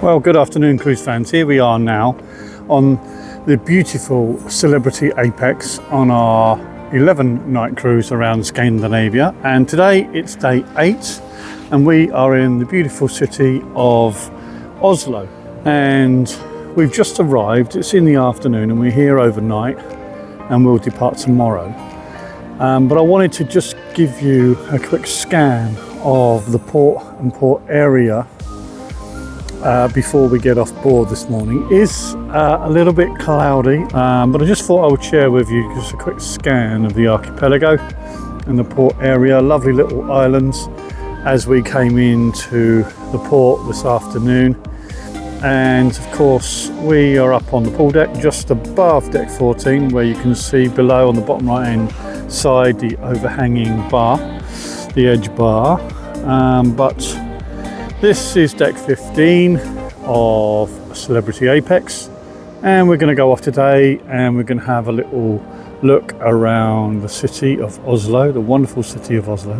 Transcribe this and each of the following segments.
Well, good afternoon, cruise fans. Here we are now on the beautiful Celebrity Apex on our 11-night cruise around Scandinavia, and today it's day 8 and we are in the beautiful city of Oslo, and we've just arrived. It's in the afternoon and we're here overnight and we'll depart tomorrow. But I wanted to just give you a quick scan of the port area before we get off board this morning. It is a little bit cloudy, but I just thought I would share with you just a quick scan of the archipelago and the port area. Lovely little islands as we came into the port this afternoon. And of course we are up on the pool deck just above deck 14, where you can see below on the bottom right hand side the overhanging bar, the edge bar. But this is deck 15 of Celebrity Apex, and we're going to go off today and we're going to have a little look around the city of Oslo, the wonderful city of Oslo.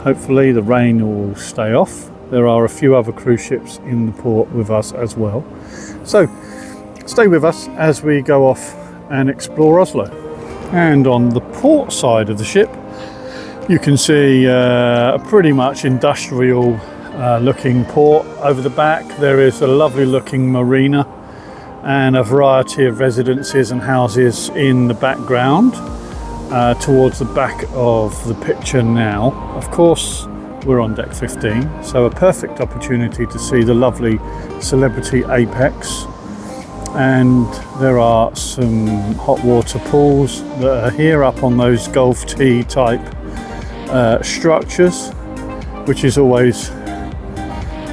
Hopefully the rain will stay off. There are a few other cruise ships in the port with us as well. So stay with us as we go off and explore Oslo. And on the port side of the ship, you can see a pretty much industrial looking port. Over the back there is a lovely looking marina and a variety of residences and houses in the background towards the back of the picture now. Of course we're on deck 15, so a perfect opportunity to see the lovely Celebrity Apex. And there are some hot water pools that are here up on those golf tee type structures, which is always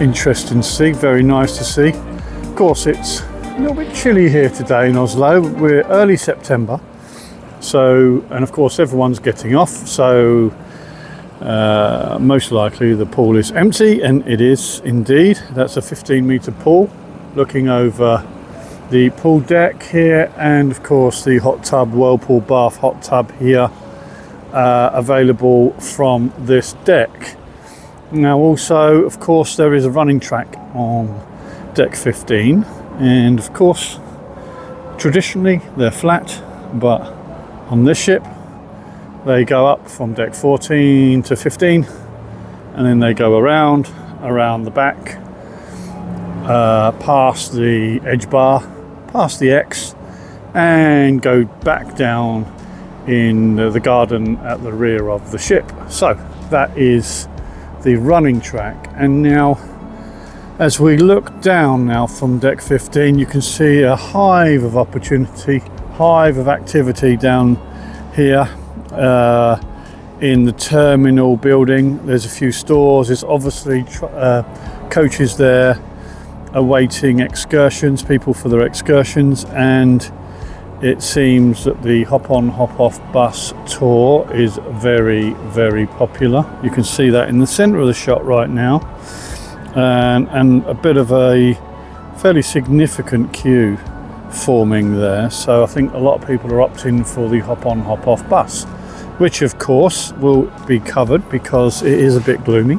interesting to see, very nice to see. Of course it's a little bit chilly here today in Oslo. We're early September, so, and of course everyone's getting off, so most likely the pool is empty, and it is indeed. That's a 15-meter pool looking over the pool deck here, and of course the hot tub, whirlpool bath hot tub here available from this deck. Now also, of course, there is a running track on deck 15, and of course traditionally they're flat, but on this ship they go up from deck 14 to 15, and then they go around the back, past the edge bar, past the X, and go back down in the garden at the rear of the ship. So that is the running track. And now as we look down now from deck 15, you can see a hive of opportunity, hive of activity down here in the terminal building. There's a few stores. There's obviously coaches there awaiting excursions, people for their excursions, and it seems that the hop-on hop-off bus tour is very, very popular. You can see that in the center of the shot right now, and a bit of a fairly significant queue forming there. So I think a lot of people are opting for the hop-on hop-off bus, which of course will be covered because it is a bit gloomy.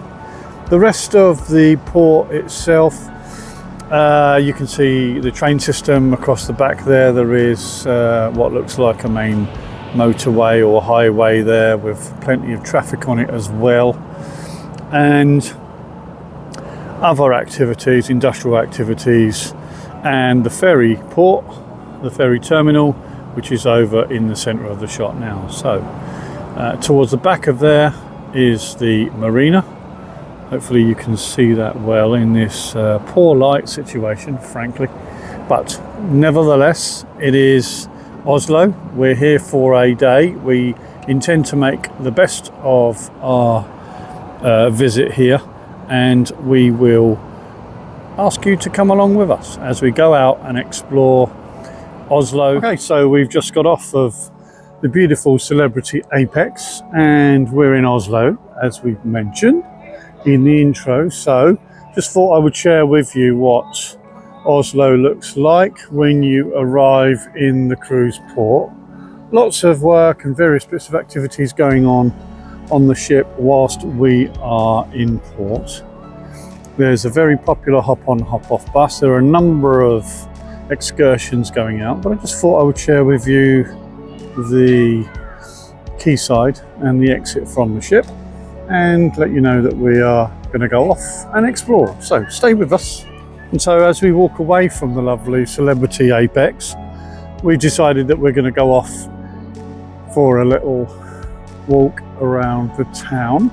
The rest of the port itself, you can see the train system across the back there. There is what looks like a main motorway or highway there with plenty of traffic on it as well, and other activities, industrial activities, and the ferry port, the ferry terminal, which is over in the center of the shot now. So towards the back of there is the marina. Hopefully you can see that well in this poor light situation, frankly, but nevertheless it is Oslo. We're here for a day. We intend to make the best of our visit here, and we will ask you to come along with us as we go out and explore Oslo. Okay, so we've just got off of the beautiful Celebrity Apex and we're in Oslo, as we've mentioned in the intro. So just thought I would share with you what Oslo looks like when you arrive in the cruise port. Lots of work and various bits of activities going on the ship whilst we are in port. There's a very popular hop-on, hop-off bus. There are a number of excursions going out, but I just thought I would share with you the quayside and the exit from the ship and let you know that we are going to go off and explore. So stay with us. And so as we walk away from the lovely Celebrity Apex, we decided that we're going to go off for a little walk around the town,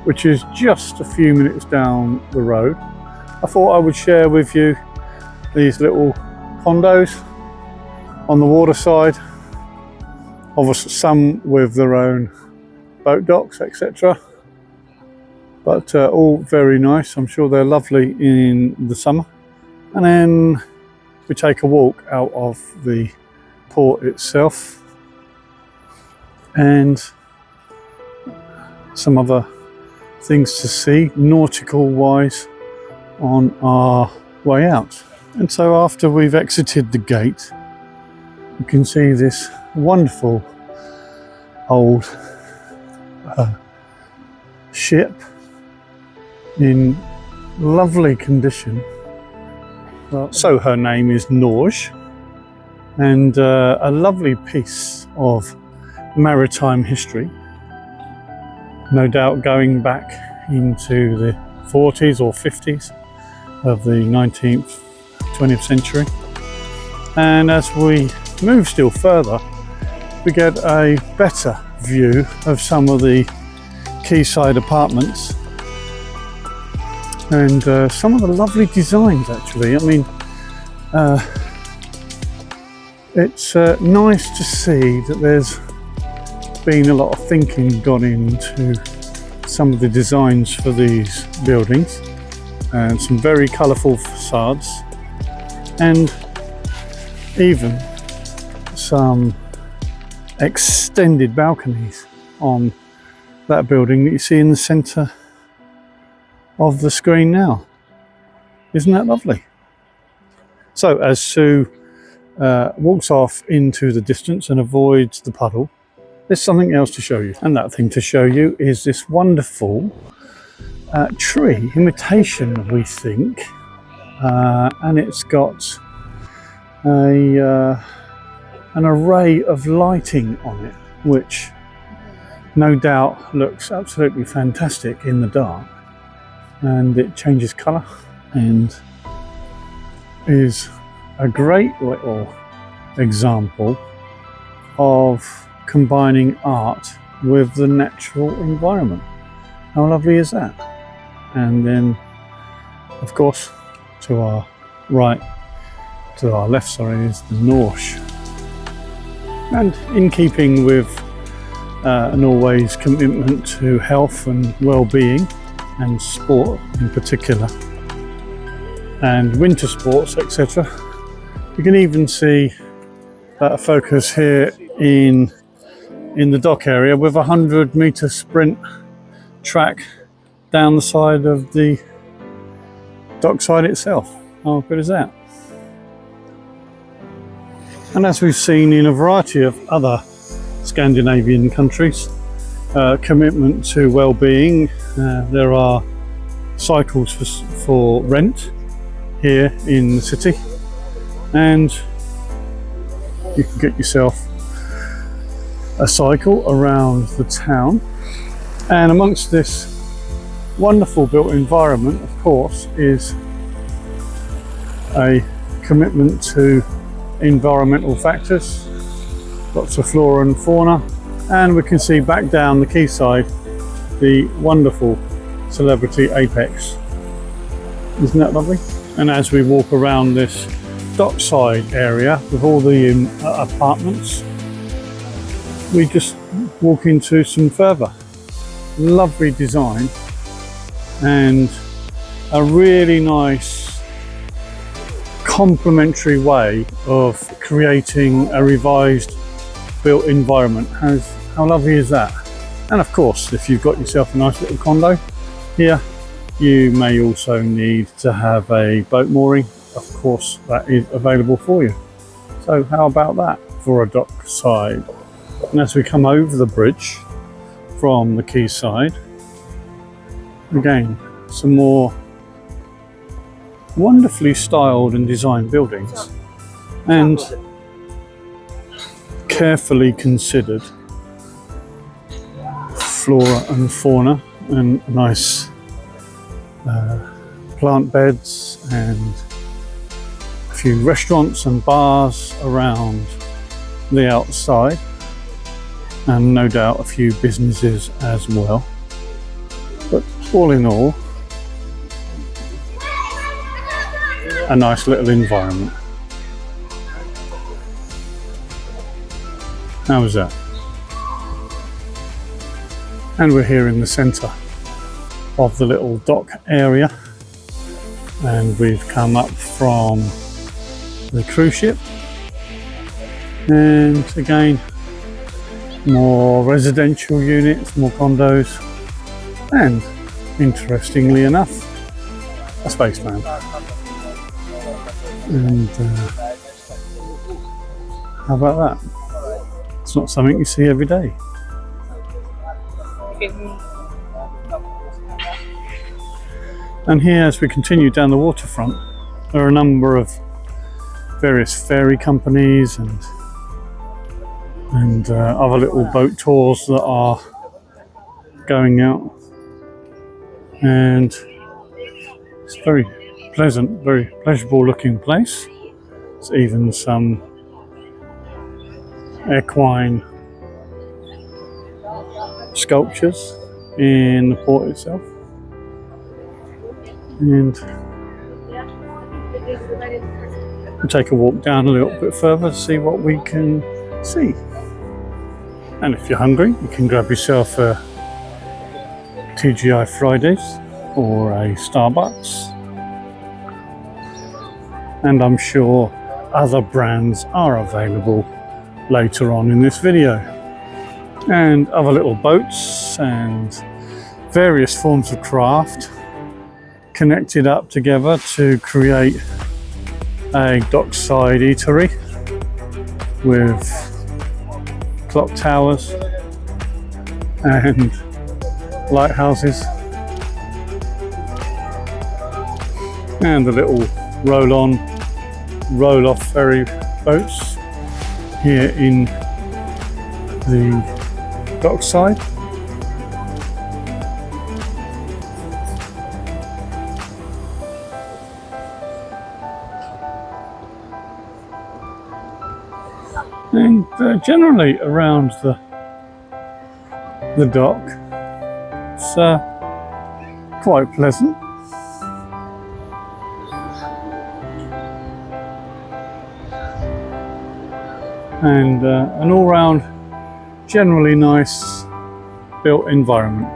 which is just a few minutes down the road. I thought I would share with you these little condos on the water side, obviously some with their own boat docks, etc. But all very nice. I'm sure they're lovely in the summer. And then we take a walk out of the port itself and some other things to see nautical wise on our way out. And so after we've exited the gate, you can see this wonderful old ship in lovely condition. So her name is Norge, and a lovely piece of maritime history, no doubt going back into the 40s or 50s of the 19th, 20th century. And as we move still further, we get a better view of some of the quayside apartments and some of the lovely designs actually. I mean, it's nice to see that there's been a lot of thinking gone into some of the designs for these buildings, and some very colourful facades, and even some extended balconies on that building that you see in the centre of the screen now. Isn't that lovely? So as Sue walks off into the distance and avoids the puddle, there's something else to show you, and that thing to show you is this wonderful tree imitation, we think, and it's got an array of lighting on it, which no doubt looks absolutely fantastic in the dark, and it changes colour and is a great little example of combining art with the natural environment. How lovely is that? And then, of course, to our right, to our left, sorry, is the Norge. And in keeping with Norway's commitment to health and well-being, and sport in particular, and winter sports, etc., you can even see a focus here in the dock area with a 100-metre sprint track down the side of the dockside itself. How good is that? And as we've seen in a variety of other Scandinavian countries, commitment to well-being, there are cycles for rent here in the city, and you can get yourself a cycle around the town. And amongst this wonderful built environment, of course, is a commitment to environmental factors, lots of flora and fauna, and we can see back down the quayside the wonderful Celebrity Apex. Isn't that lovely? And as we walk around this dockside area with all the apartments, we just walk into some further lovely design and a really nice complementary way of creating a revised built environment. How lovely is that? And of course, if you've got yourself a nice little condo here, you may also need to have a boat mooring. Of course, that is available for you. So how about that for a dock side? And as we come over the bridge from the quayside, again, some more wonderfully styled and designed buildings, and carefully considered flora and fauna, and nice plant beds, and a few restaurants and bars around the outside, and no doubt a few businesses as well. But all in all, a nice little environment. How was that? And we're here in the centre of the little dock area, and we've come up from the cruise ship, and again more residential units, more condos, and interestingly enough, a spaceman. And how about that? It's not something you see every day. And here, as we continue down the waterfront, there are a number of various ferry companies and other little boat tours that are going out, and it's a very pleasant, very pleasurable looking place. There's even some equine sculptures in the port itself, and we'll take a walk down a little bit further to see what we can see. And if you're hungry, you can grab yourself a TGI Fridays or a Starbucks, and I'm sure other brands are available later on in this video, and other little boats and various forms of craft connected up together to create a dockside eatery with clock towers and lighthouses, and the little roll-on, roll-off ferry boats here in the dockside. And generally around the dock, it's quite pleasant. And an all-round, generally nice built environment.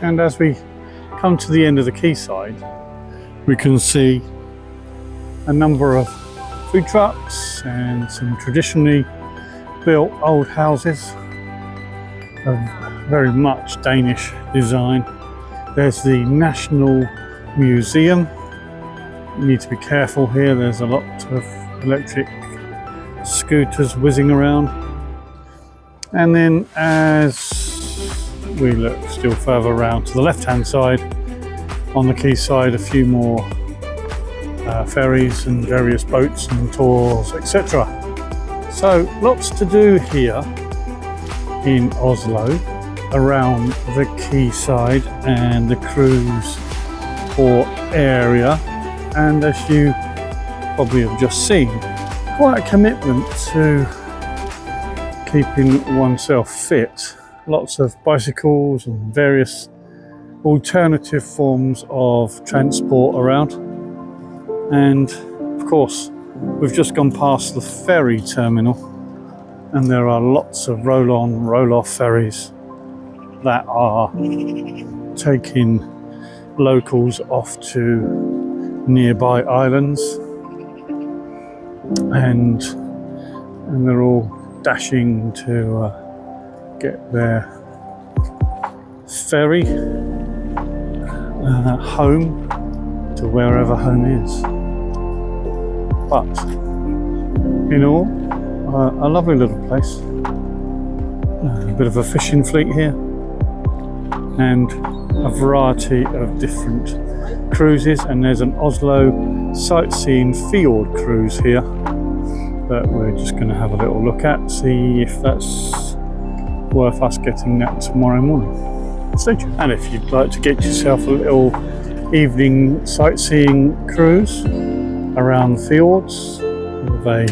And as we come to the end of the quayside, we can see a number of food trucks and some traditionally built old houses of very much Danish design. There's the National Museum. You need to be careful here, there's a lot of electric scooters whizzing around. And then as we look still further around to the left hand side, on the quayside, a few more ferries and various boats and tours, etc. So lots to do here in Oslo around the quayside and the cruise port area, and as you probably have just seen, quite a commitment to keeping oneself fit. Lots of bicycles and various alternative forms of transport around. And of course, we've just gone past the ferry terminal, and there are lots of roll-on, roll-off ferries that are taking locals off to nearby islands, and they're all dashing to get their ferry home to wherever home is. But in all, a lovely little place. A bit of a fishing fleet here, and a variety of different cruises. And there's an Oslo sightseeing fjord cruise here that we're just going to have a little look at, see if that's worth us getting that tomorrow morning. Stay tuned. And if you'd like to get yourself a little evening sightseeing cruise around the fjords with a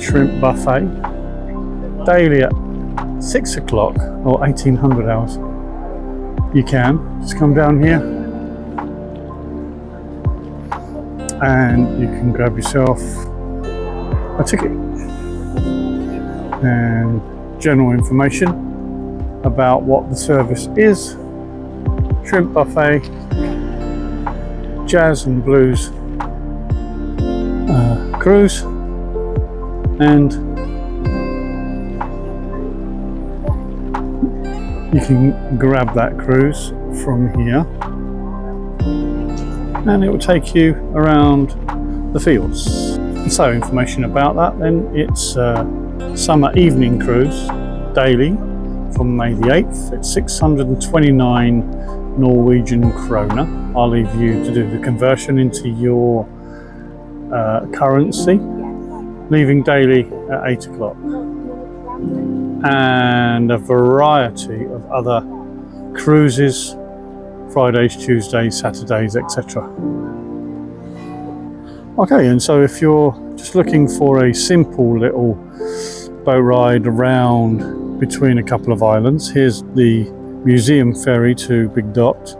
shrimp buffet daily at 6 o'clock or 1800 hours, you can just come down here and you can grab yourself a ticket and general information about what the service is: shrimp buffet, jazz and blues cruise, and you can grab that cruise from here and it will take you around the fields. So information about that then, it's a summer evening cruise daily from May the 8th. It's 629 Norwegian krona. I'll leave you to do the conversion into your currency, leaving daily at 8 o'clock. And a variety of other cruises, Fridays, Tuesdays, Saturdays, etc. Okay, and so if you're just looking for a simple little boat ride around between a couple of islands, here's the museum ferry to Big Dot,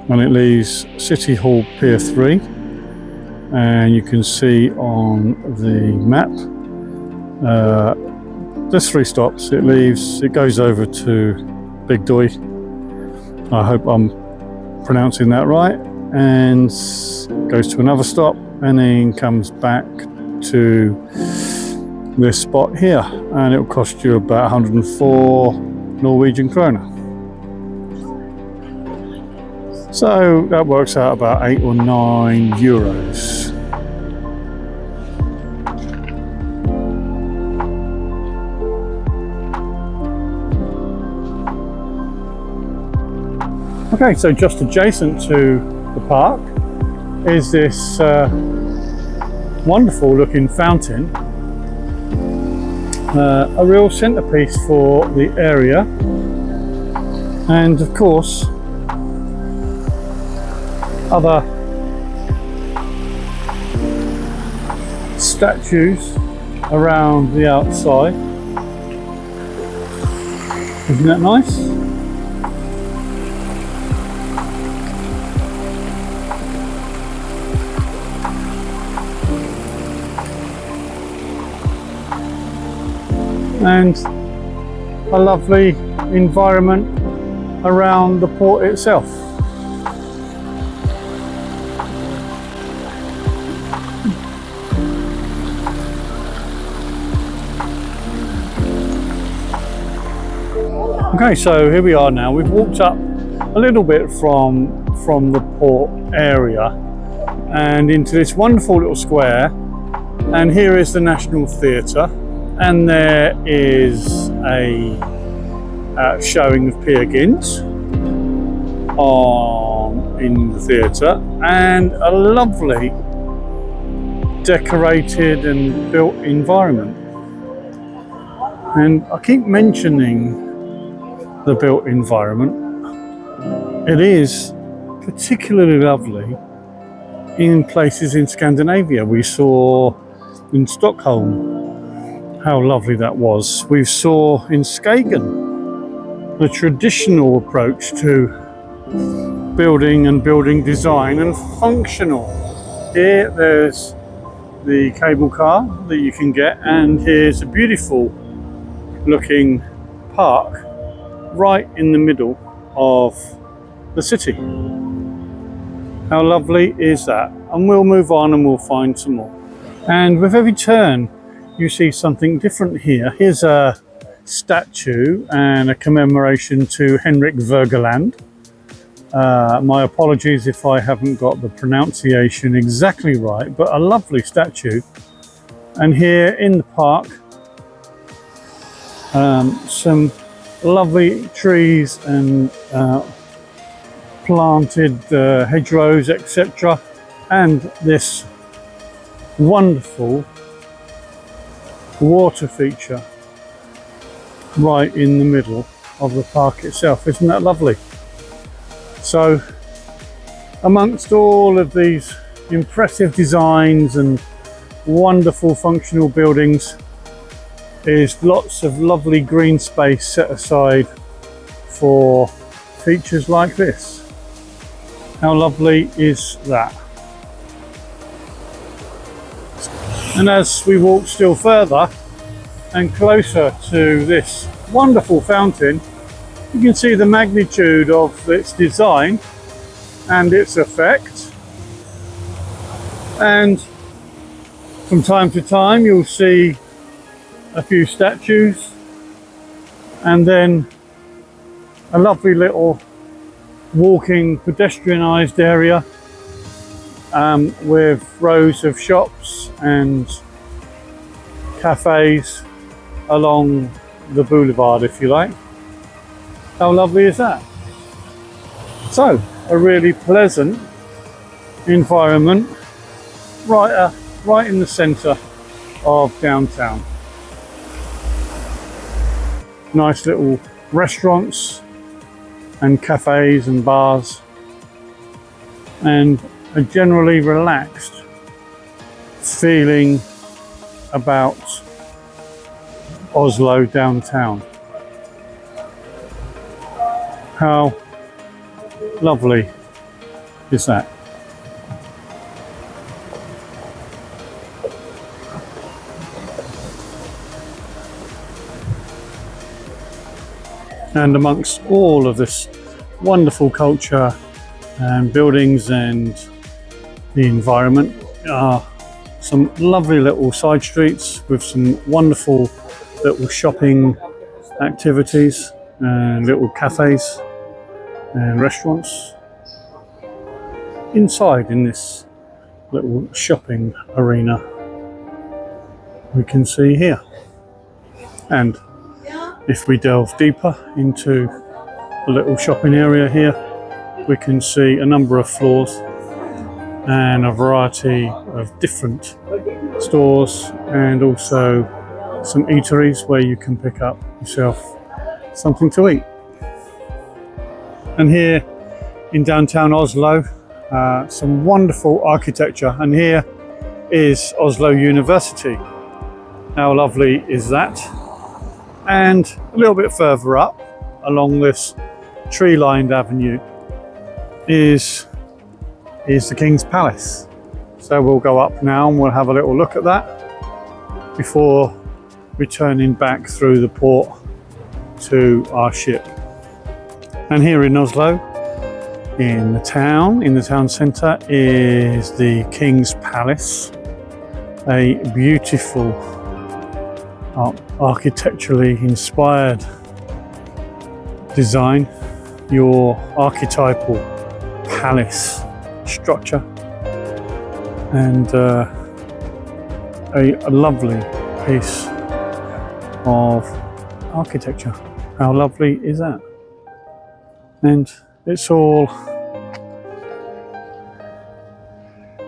and it leaves City Hall Pier 3, and you can see on the map there's 3 stops. It goes over to Big Doy, I hope I'm pronouncing that right, and goes to another stop and then comes back to this spot here, and it will cost you about 104 Norwegian krona. So that works out about 8 or 9 euros. Okay, so just adjacent to the park is this wonderful looking fountain, a real centerpiece for the area, and of course other statues around the outside. Isn't that nice? And a lovely environment around the port itself. Okay, so here we are now. We've walked up a little bit from the port area and into this wonderful little square, and here is the National Theatre. And there is a showing of Peer Gynt in the theatre, and a lovely decorated and built environment. And I keep mentioning the built environment. It is particularly lovely in places in Scandinavia. We saw in Stockholm how lovely that was. We saw in Skagen the traditional approach to building and building design and functional. Here there's the cable car that you can get, and here's a beautiful looking park right in the middle of the city. How lovely is that? And we'll move on and we'll find some more. And with every turn you see something different here. Here's a statue and a commemoration to Henrik Wergeland. My apologies if I haven't got the pronunciation exactly right, but a lovely statue. And here in the park, some lovely trees and planted hedgerows, etc., and this wonderful water feature right in the middle of the park itself. Isn't that lovely? So amongst all of these impressive designs and wonderful functional buildings is lots of lovely green space set aside for features like this. How lovely is that? And as we walk still further and closer to this wonderful fountain, you can see the magnitude of its design and its effect. And from time to time you'll see a few statues and then a lovely little walking pedestrianised area with rows of shops and cafes along the boulevard, if you like. How lovely is that? So, a really pleasant environment right in the centre of downtown. Nice little restaurants and cafes and bars, and a generally relaxed feeling about Oslo downtown. How lovely is that? And amongst all of this wonderful culture and buildings and the environment are some lovely little side streets with some wonderful little shopping activities and little cafes and restaurants inside in this little shopping arena we can see here. And if we delve deeper into the little shopping area here, we can see a number of floors and a variety of different stores, and also some eateries where you can pick up yourself something to eat. And here in downtown Oslo, some wonderful architecture, and here is Oslo University. How lovely is that? And a little bit further up along this tree-lined avenue is the King's Palace. So we'll go up now and we'll have a little look at that before returning back through the port to our ship. And here in Oslo, in the town centre, is the King's Palace, a beautiful architecturally inspired design, your archetypal palace structure, and a lovely piece of architecture. How lovely is that? And it's all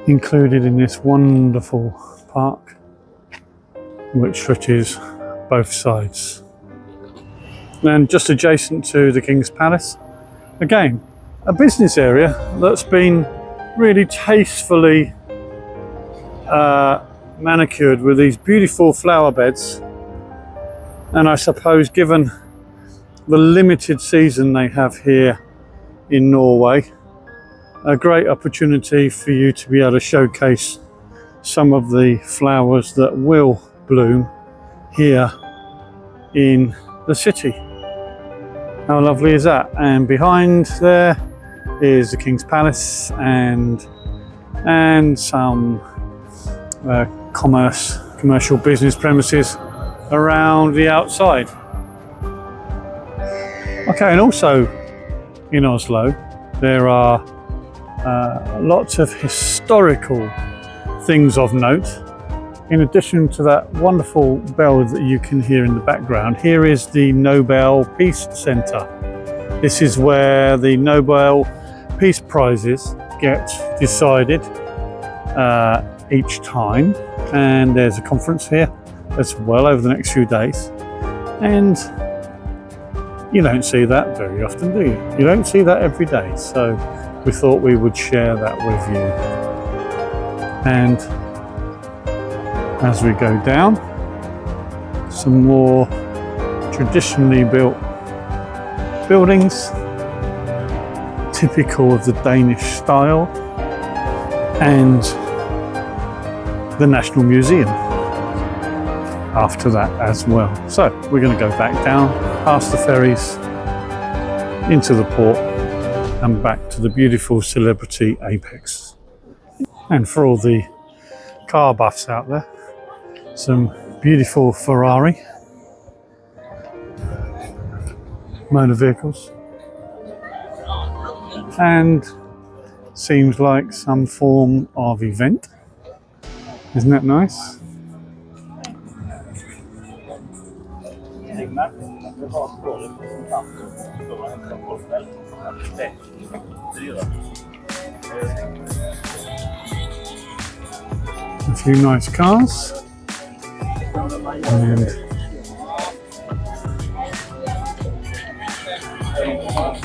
included in this wonderful park which stretches both sides. And just adjacent to the King's Palace, again, a business area that's been really tastefully manicured with these beautiful flower beds. And I suppose, given the limited season they have here in Norway, a great opportunity for you to be able to showcase some of the flowers that will bloom here in the city. How lovely is that? And behind there is the King's Palace and some commercial business premises around the outside. Okay, and also in Oslo there are lots of historical things of note in addition to that wonderful bell that you can hear in the background, here is the Nobel Peace Center. This is where the Nobel Peace Prizes get decided each time, and there's a conference here as well over the next few days, and you don't see that very often, do you? You don't see that every day, so we thought we would share that with you. And as we go down, some more traditionally built buildings, typical of the Danish style, and the National Museum after that as well. So we're going to go back down past the ferries into the port and back to the beautiful celebrity Apex. And for all the car buffs out there, some beautiful Ferrari motor vehicles, and seems like some form of event. Isn't that nice? A few nice cars and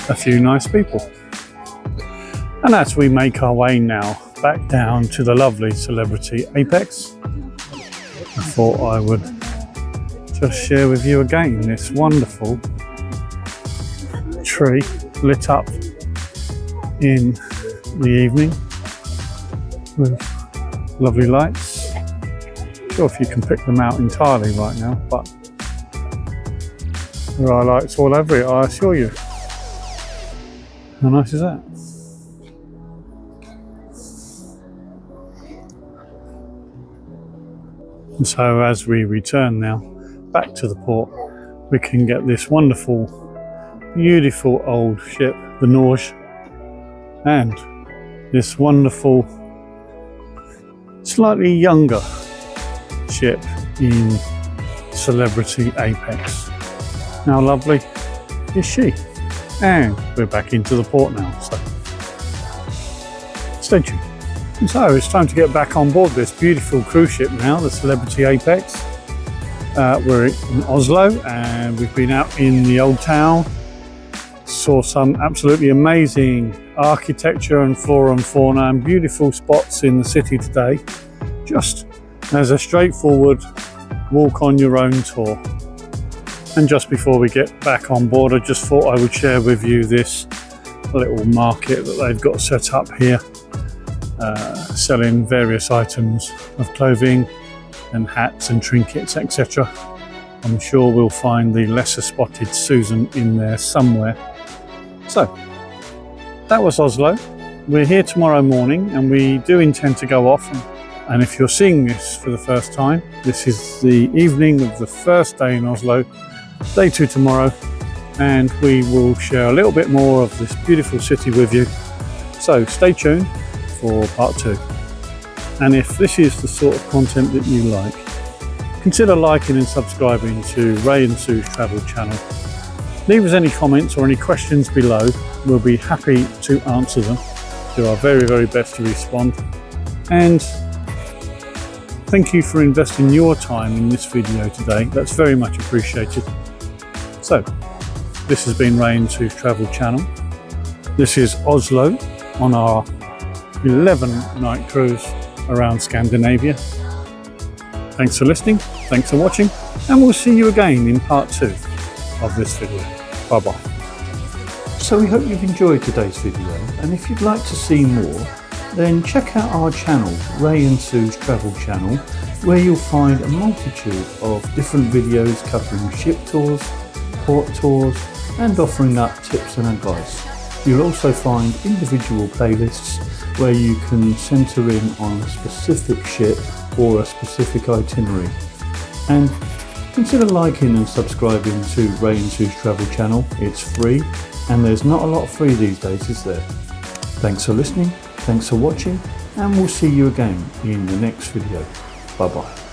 a few nice people. And as we make our way now back down to the lovely celebrity Apex, I thought I would just share with you again this wonderful tree lit up in the evening with lovely lights. Not sure if you can pick them out entirely right now, but there are lights all over it, I assure you. How nice is that? And so as we return now back to the port, we can get this wonderful, beautiful old ship, the Norge, and this wonderful, slightly younger ship in celebrity Apex. How lovely is she? And we're back into the port now, so stay tuned. And so it's time to get back on board this beautiful cruise ship now, the Celebrity Apex. We're in Oslo and we've been out in the old town, saw some absolutely amazing architecture and flora and fauna and beautiful spots in the city today, just as a straightforward walk on your own tour. And just before we get back on board, I just thought I would share with you this little market that they've got set up here, selling various items of clothing and hats and trinkets, etc. I'm sure we'll find the lesser spotted Susan in there somewhere. So that was Oslo. We're here tomorrow morning and we do intend to go off, and if you're seeing this for the first time, this is the evening of the first day in Oslo, day 2 tomorrow, and we will share a little bit more of this beautiful city with you. So stay tuned for part 2. And if this is the sort of content that you like, consider liking and subscribing to Ray and Sue's travel channel. Leave us any comments or any questions below. We'll be happy to answer them. Do our very, very best to respond. And thank you for investing your time in this video today. That's very much appreciated. So, this has been Ray and Sue's travel channel. This is Oslo on our 11-night cruise around Scandinavia. Thanks for listening, thanks for watching, and we'll see you again in part 2 of this video. Bye bye. So we hope you've enjoyed today's video, and if you'd like to see more, then check out our channel, Ray and Sue's travel channel, where you'll find a multitude of different videos covering ship tours, port tours, and offering up tips and advice. You'll also find individual playlists where you can centre in on a specific ship or a specific itinerary. And consider liking and subscribing to Ray and Sue's travel channel. It's free, and there's not a lot free these days, is there? Thanks for listening, thanks for watching, and we'll see you again in the next video. Bye bye.